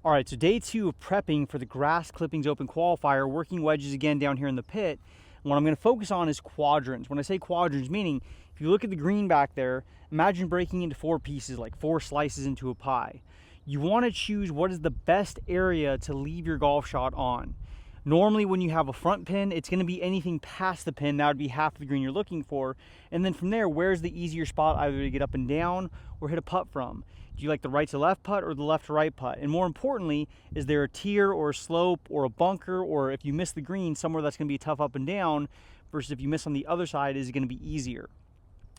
All right, so day 2 of prepping for the Grass Clippings Open Qualifier, working wedges again down here in the pit. And what I'm going to focus on is quadrants. When I say quadrants, meaning if you look at the green back there, imagine breaking into 4 pieces, like 4 slices into a pie. You want to choose what is the best area to leave your golf shot on. Normally when you have a front pin, it's going to be anything past the pin. That would be half of the green you're looking for. And then from there, where's the easier spot either to get up and down or hit a putt from? Do you like the right to left putt or the left to right putt? And more importantly, is there a tier or a slope or a bunker, or if you miss the green, somewhere that's going to be tough up and down versus if you miss on the other side, is it going to be easier?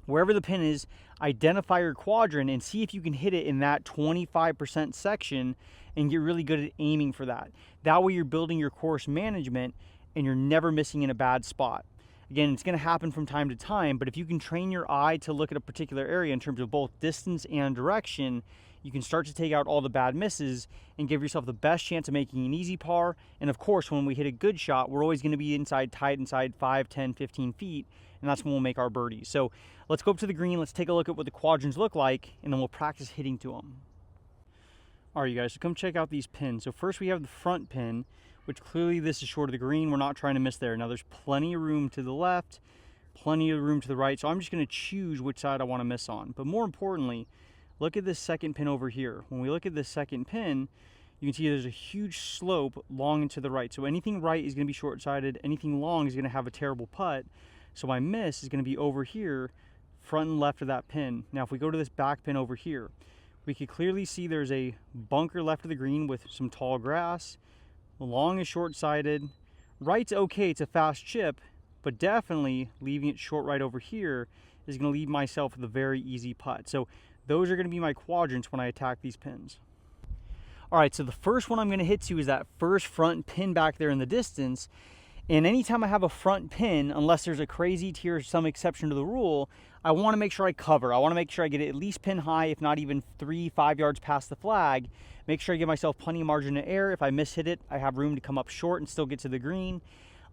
Wherever the pin is, identify your quadrant and see if you can hit it in that 25% section and get really good at aiming for that. That way you're building your course management and you're never missing in a bad spot. Again, it's going to happen from time to time, but if you can train your eye to look at a particular area in terms of both distance and direction, you can start to take out all the bad misses and give yourself the best chance of making an easy par. And of course, when we hit a good shot, we're always going to be tight inside 5, 10, 15 feet, and that's when we'll make our birdies. So let's go up to the green, let's take a look at what the quadrants look like, and then we'll practice hitting to them. All right, you guys, so come check out these pins. So first we have the front pin, which clearly this is short of the green. We're not trying to miss there. Now there's plenty of room to the left, plenty of room to the right, so I'm just going to choose which side I want to miss on. But more importantly, look at this second pin over here. When we look at this second pin, you can see there's a huge slope long and to the right. So anything right is going to be short-sided, anything long is going to have a terrible putt. So my miss is going to be over here, front and left of that pin. Now if we go to this back pin over here, we can clearly see there's a bunker left of the green with some tall grass. Long is short-sided. Right's okay, it's a fast chip, but definitely leaving it short right over here is going to leave myself with a very easy putt. So those are going to be my quadrants when I attack these pins. All right, so the first one I'm going to hit to is that first front pin back there in the distance. And anytime I have a front pin, unless there's a crazy tier, some exception to the rule, I want to make sure I cover. I want to make sure I get it at least pin high, if not even 3-5 yards past the flag. Make sure I give myself plenty of margin of error. If I mishit it, I have room to come up short and still get to the green.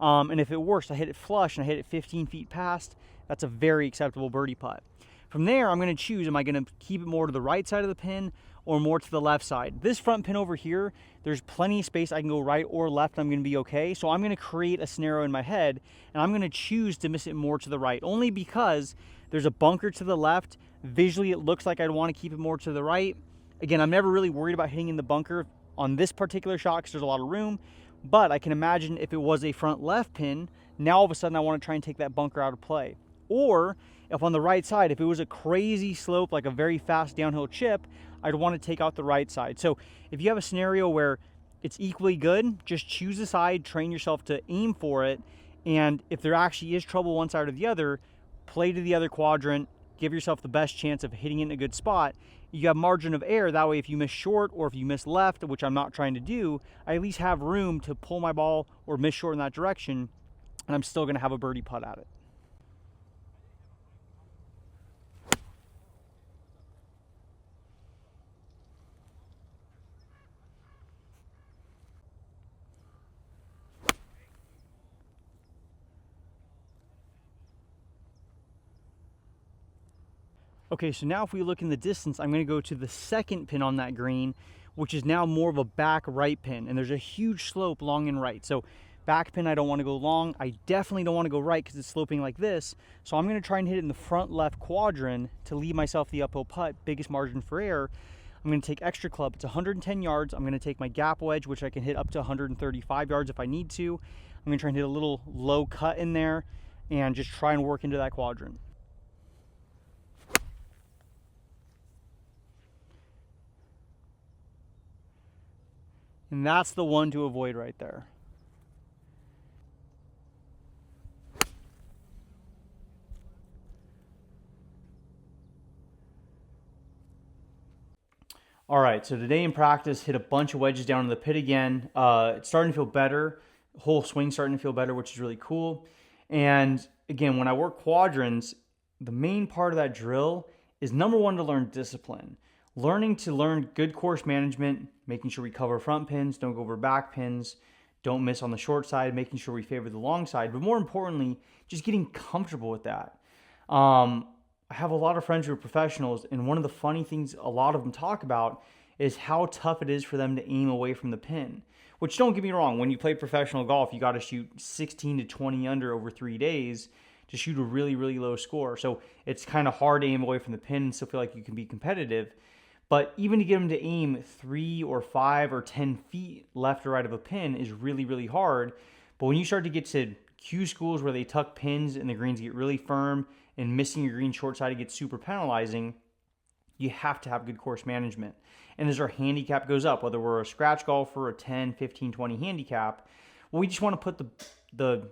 And if it works, I hit it flush and I hit it 15 feet past, that's a very acceptable birdie putt. From there, I'm going to choose, am I going to keep it more to the right side of the pin or more to the left side? This front pin over here, there's plenty of space. I can go right or left. I'm going to be okay. So I'm going to create a scenario in my head, and I'm going to choose to miss it more to the right, only because there's a bunker to the left. Visually, it looks like I'd want to keep it more to the right. Again, I'm never really worried about hitting in the bunker on this particular shot because there's a lot of room. But I can imagine if it was a front left pin, now all of a sudden I want to try and take that bunker out of play. Or if on the right side, if it was a crazy slope, like a very fast downhill chip, I'd want to take out the right side. So if you have a scenario where it's equally good, just choose a side, train yourself to aim for it. And if there actually is trouble one side or the other, play to the other quadrant, give yourself the best chance of hitting it in a good spot. You have margin of error. That way, if you miss short or if you miss left, which I'm not trying to do, I at least have room to pull my ball or miss short in that direction, and I'm still going to have a birdie putt at it. Okay, so now if we look in the distance, I'm going to go to the second pin on that green, which is now more of a back right pin, and there's a huge slope long and right. So back pin, I don't want to go long. I definitely don't want to go right because it's sloping like this. So I'm going to try and hit it in the front left quadrant to leave myself the uphill putt, biggest margin for error. I'm going to take extra club. It's 110 yards. I'm going to take my gap wedge, which I can hit up to 135 yards if I need to. I'm going to try and hit a little low cut in there and just try and work into that quadrant. And that's the one to avoid right there. All right, so today in practice, hit a bunch of wedges down in the pit again. It's starting to feel better. Whole swing starting to feel better, which is really cool. And again, when I work quadrants, the main part of that drill is number one, to learn discipline. Learning to learn good course management, making sure we cover front pins, don't go over back pins, don't miss on the short side, making sure we favor the long side. But more importantly, just getting comfortable with that. I have a lot of friends who are professionals, and one of the funny things a lot of them talk about is how tough it is for them to aim away from the pin. Which, don't get me wrong, when you play professional golf, you got to shoot 16 to 20 under over 3 days to shoot a really, really low score. So it's kind of hard to aim away from the pin and still feel like you can be competitive. But even to get them to aim 3 or 5 or 10 feet left or right of a pin is really, really hard. But when you start to get to Q schools where they tuck pins and the greens get really firm and missing your green short side gets super penalizing, you have to have good course management. And as our handicap goes up, whether we're a scratch golfer, a 10, 15, 20 handicap, well, we just want to put the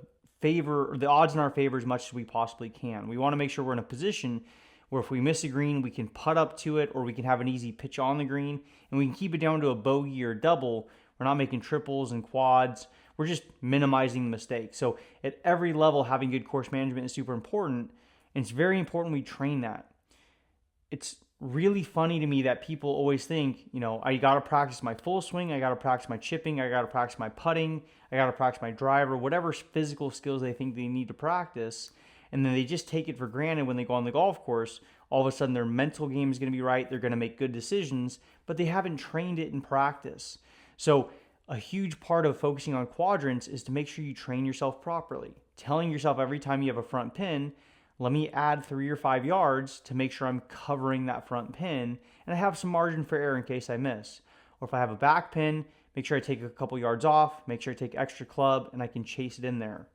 odds in our favor as much as we possibly can. We want to make sure we're in a position where if we miss a green, we can putt up to it, or we can have an easy pitch on the green, and we can keep it down to a bogey or a double. We're not making triples and quads. We're just minimizing the mistakes. So at every level, having good course management is super important, and it's very important we train that. It's really funny to me that people always think, I got to practice my full swing, I got to practice my chipping, I got to practice my putting, I got to practice my driver, whatever physical skills they think they need to practice. And then they just take it for granted when they go on the golf course. All of a sudden their mental game is going to be right, they're going to make good decisions, but they haven't trained it in practice. So a huge part of focusing on quadrants is to make sure you train yourself properly. Telling yourself every time you have a front pin, let me add 3 or 5 yards to make sure I'm covering that front pin and I have some margin for error in case I miss. Or if I have a back pin, make sure I take a couple yards off, make sure I take extra club and I can chase it in there.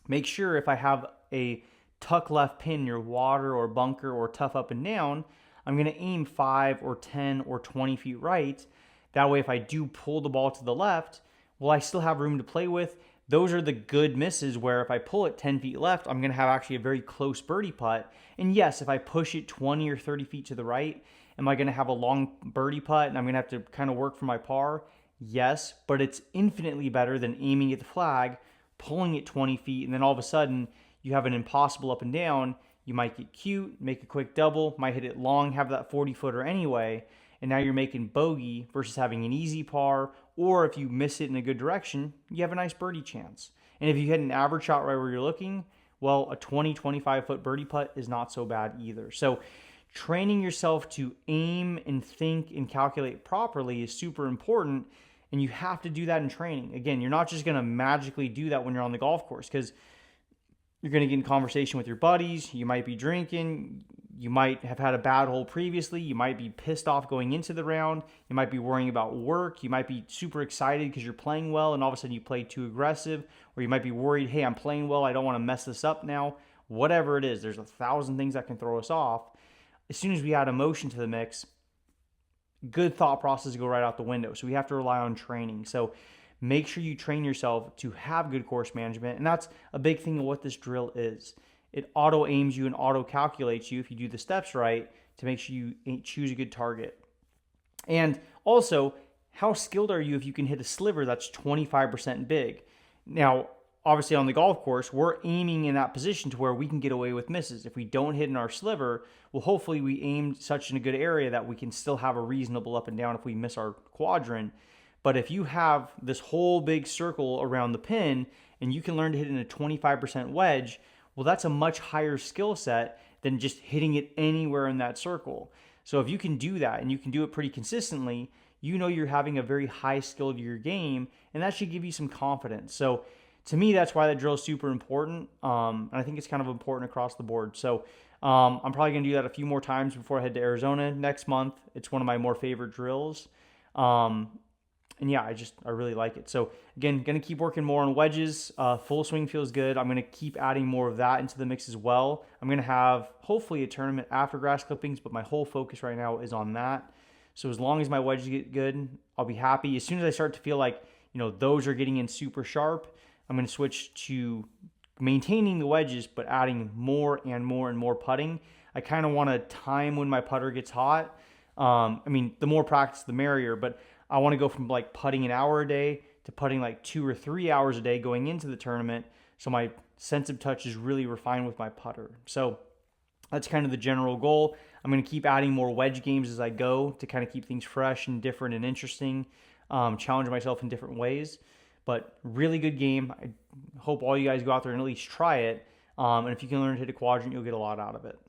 Make sure if I have a tuck left pin near water or bunker or tough up and down, I'm going to aim 5 or 10 or 20 feet right. That way if I do pull the ball to the left, well, I still have room to play with. Those are the good misses where if I pull it 10 feet left, I'm going to have actually a very close birdie putt. And yes, if I push it 20 or 30 feet to the right, am I going to have a long birdie putt and I'm going to have to kind of work for my par? Yes, but it's infinitely better than aiming at the flag, pulling it 20 feet, and then all of a sudden you have an impossible up and down. You might get cute, make a quick double, might hit it long, have that 40-footer anyway, and now you're making bogey versus having an easy par, or if you miss it in a good direction, you have a nice birdie chance. And if you hit an average shot right where you're looking, well, a 20, 25-foot birdie putt is not so bad either. So training yourself to aim and think and calculate properly is super important, and you have to do that in training. Again, you're not just going to magically do that when you're on the golf course, because you're going to get in conversation with your buddies, you might be drinking, you might have had a bad hole previously, you might be pissed off going into the round, you might be worrying about work, you might be super excited because you're playing well and all of a sudden you play too aggressive, or you might be worried, hey, I'm playing well, I don't want to mess this up now. Whatever it is, there's 1,000 things that can throw us off. As soon as we add emotion to the mix, good thought processes go right out the window. So we have to rely on training. So make sure you train yourself to have good course management. And that's a big thing of what this drill is. It auto aims you and auto calculates you if you do the steps right to make sure you choose a good target. And also, how skilled are you if you can hit a sliver that's 25% big? Now, obviously on the golf course, we're aiming in that position to where we can get away with misses. If we don't hit in our sliver, well, hopefully we aimed such in a good area that we can still have a reasonable up and down if we miss our quadrant. But if you have this whole big circle around the pin and you can learn to hit in a 25% wedge, well, that's a much higher skill set than just hitting it anywhere in that circle. So if you can do that and you can do it pretty consistently, you know you're having a very high skill to your game, and that should give you some confidence. So to me, that's why that drill is super important. And I think it's kind of important across the board. So I'm probably going to do that a few more times before I head to Arizona next month. It's one of my more favorite drills. And yeah, I really like it. So again, going to keep working more on wedges. Full swing feels good. I'm going to keep adding more of that into the mix as well. I'm going to have hopefully a tournament after grass clippings, but my whole focus right now is on that. So as long as my wedges get good, I'll be happy. As soon as I start to feel like, those are getting in super sharp, I'm going to switch to maintaining the wedges, but adding more and more and more putting. I kind of want to time when my putter gets hot. The more practice, the merrier, but I want to go from like putting an hour a day to putting like 2 or 3 hours a day going into the tournament. So my sense of touch is really refined with my putter. So that's kind of the general goal. I'm going to keep adding more wedge games as I go to kind of keep things fresh and different and interesting, challenge myself in different ways. But really good game. I hope all you guys go out there and at least try it. And if you can learn to hit a quadrant, you'll get a lot out of it.